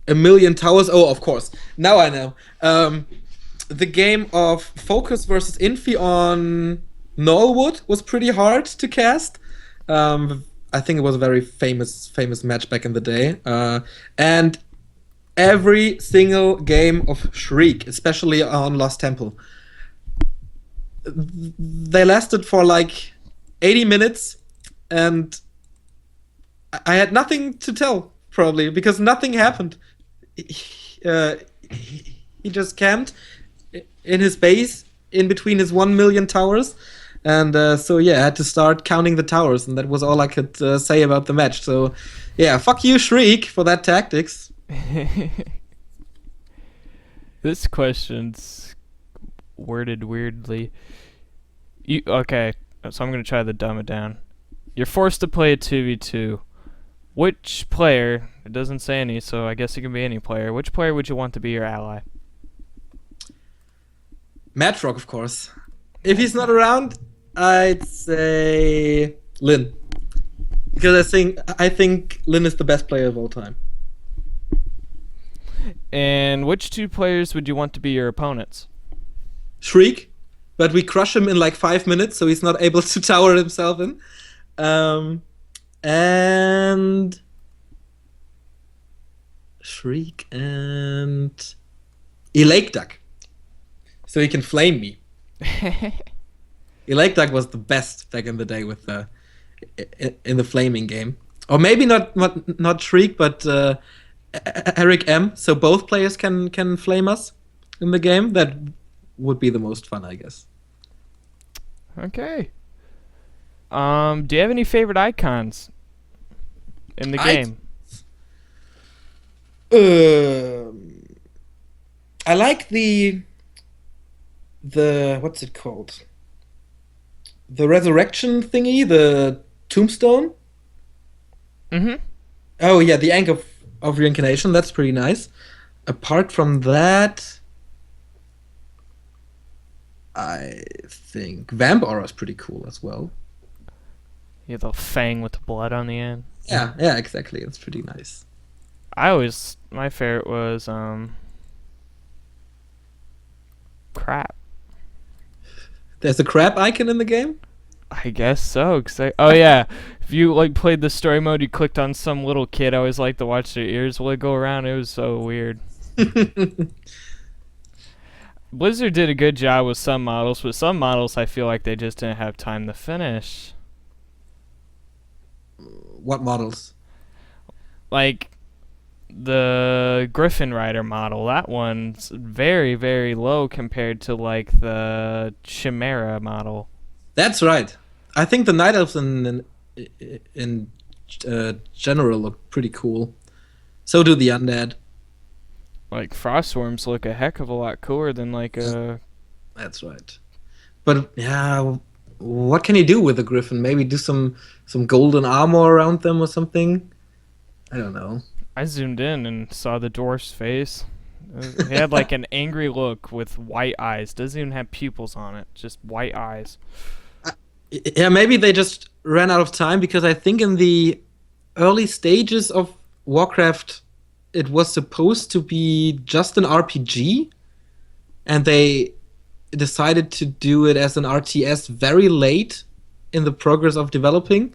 a million towers. Oh, of course. Now I know. The game of Focus versus Infi on Norwood was pretty hard to cast. I think it was a very famous match back in the day. And every single game of Shriek, especially on Lost Temple, they lasted for like 80 minutes, and I had nothing to tell probably because nothing happened. He just camped in his base in between his 1 million towers, and so yeah, I had to start counting the towers, and that was all I could say about the match. So yeah, fuck you, Shriek, for that tactics. This question's worded weirdly. You okay? So I'm gonna try to dumb it down. You're forced to play a 2v2. Which player? It doesn't say any, so I guess it can be any player. Which player would you want to be your ally? Matrock, of course. If he's not around, I'd say Lin, because I think Lin is the best player of all time. And which two players would you want to be your opponents? Shriek, but we crush him in like 5 minutes, so he's not able to tower himself in. Um, and Shriek and Elake Duck, so he can flame me. Elake Duck was the best back in the day with the in the flaming game, or maybe not Shriek, but Eric M. So both players can flame us in the game. That would be the most fun, I guess. Okay. Do you have any favorite icons in the I game? I like the what's it called? The resurrection thingy, the tombstone. Mm-hmm. Oh yeah, the Ank of Reincarnation. That's pretty nice. Apart from that, I think Vamp Aura is pretty cool as well. You have the fang with the blood on the end. Yeah, exactly. It's pretty nice. My favorite was crap. There's a crab icon in the game. I guess so. Oh yeah, if you like played the story mode, you clicked on some little kid. I always like to watch their ears while they go around. It was so weird. Blizzard did a good job with some models, but some models I feel like they just didn't have time to finish. What models? Like the Griffin Rider model, that one's very, very low compared to like the Chimera model. That's right. I think the Night Elves in general look pretty cool. So do the Undead. Like Frostworms look a heck of a lot cooler than like a. That's right. But yeah, what can you do with the Griffin? Maybe do some golden armor around them or something. I don't know. I zoomed in and saw the dwarf's face. He had like an angry look with white eyes. Doesn't even have pupils on it, just white eyes. Yeah, maybe they just ran out of time because I think in the early stages of Warcraft, it was supposed to be just an RPG, and they decided to do it as an RTS very late in the progress of developing.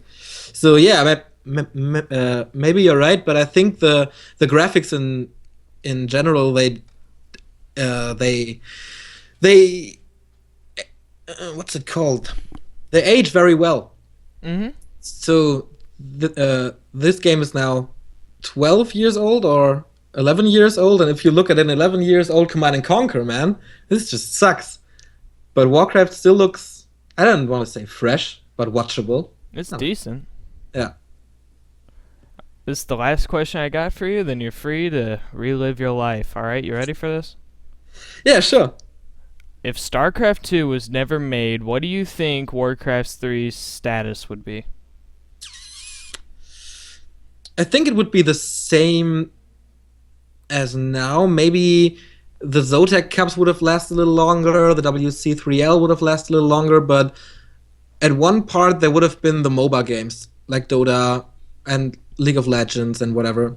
So yeah, maybe you're right, but I think the graphics in general uh, they they what's it called? They age very well. Mm-hmm. So this game is now 12 years old or 11 years old, and if you look at an 11 years old Command and Conquer, man, this just sucks. But Warcraft still looks, I don't want to say fresh, but watchable. It's I don't know. decent. Yeah. This is the last question I got for you. Then you're free to relive your life. All right, you ready for this? Yeah, sure. If StarCraft 2 was never made, what do you think Warcraft 3's status would be? I think it would be the same as now. Maybe the Zotac Cups would have lasted a little longer, the WC3L would have lasted a little longer, but at one part there would have been the MOBA games like Dota and League of Legends and whatever,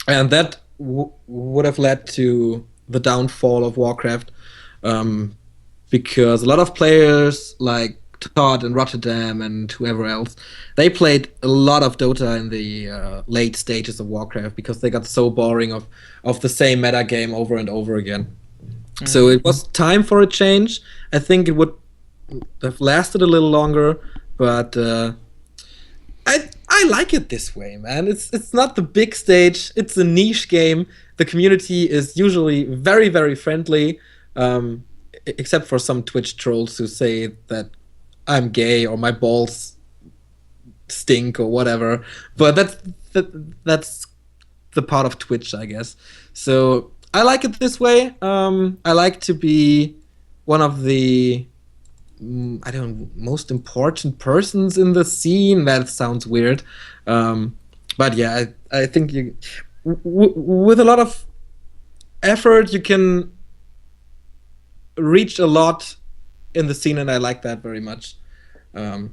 and that would have led to the downfall of Warcraft, um, because a lot of players like Todd and Rotterdam and whoever else, they played a lot of Dota in the late stages of Warcraft because they got so boring of the same meta game over and over again. So it was time for a change. I think it would have lasted a little longer, but I like it this way, man. It's not the big stage. It's a niche game. The community is usually very very friendly, except for some Twitch trolls who say that I'm gay or my balls stink or whatever. But that's the part of Twitch, I guess. So I like it this way. I like to be one of the I don't know, most important persons in the scene. That sounds weird, but yeah, I think you with a lot of effort you can reach a lot in the scene, and I like that very much.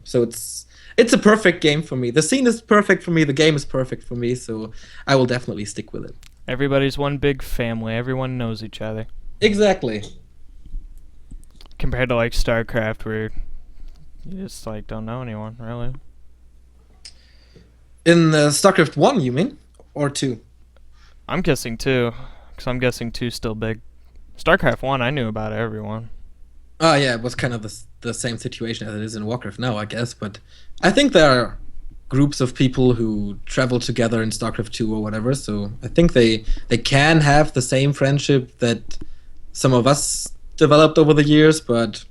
So it's a perfect game for me. The scene is perfect for me. The game is perfect for me. So I will definitely stick with it. Everybody's one big family. Everyone knows each other. Exactly. Compared to like StarCraft, where you just like don't know anyone really. In StarCraft 1, you mean? Or 2? I'm guessing 2, because I'm guessing 2's still big. StarCraft 1, I knew about everyone. Oh yeah, it was kind of the same situation as it is in Warcraft now, I guess. But I think there are groups of people who travel together in StarCraft 2 or whatever. So I think they can have the same friendship that some of us developed over the years. But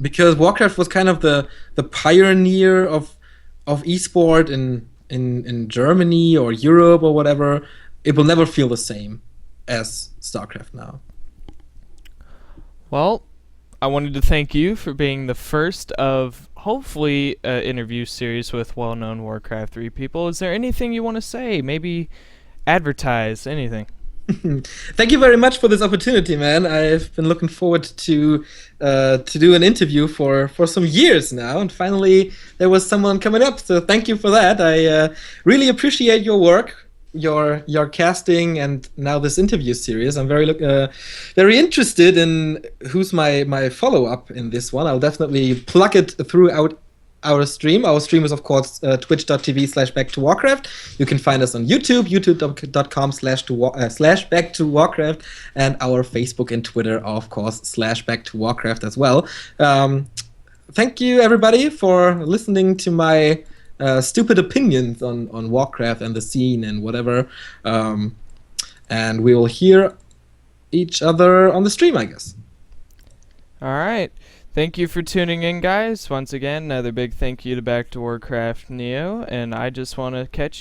because Warcraft was kind of the pioneer of esport in Germany or Europe or whatever, it will never feel the same as StarCraft now. Well, I wanted to thank you for being the first of hopefully an interview series with well-known Warcraft 3 people. Is there anything you want to say? Maybe advertise anything? Thank you very much for this opportunity, man. I've been looking forward to do an interview for some years now, and finally there was someone coming up. So thank you for that. I really appreciate your work, your casting, and now this interview series. I'm very interested in who's my follow up in this one. I'll definitely plug it throughout our stream. Our stream is, of course, twitch.tv/back to Warcraft. You can find us on YouTube, youtube.com/back to Warcraft, and our Facebook and Twitter, of course, /back to Warcraft as well. Thank you, everybody, for listening to my stupid opinions on Warcraft and the scene and whatever. And we will hear each other on the stream, I guess. All right. Thank you for tuning in, guys. Once again, another big thank you to Back to Warcraft Neo, and I just want to catch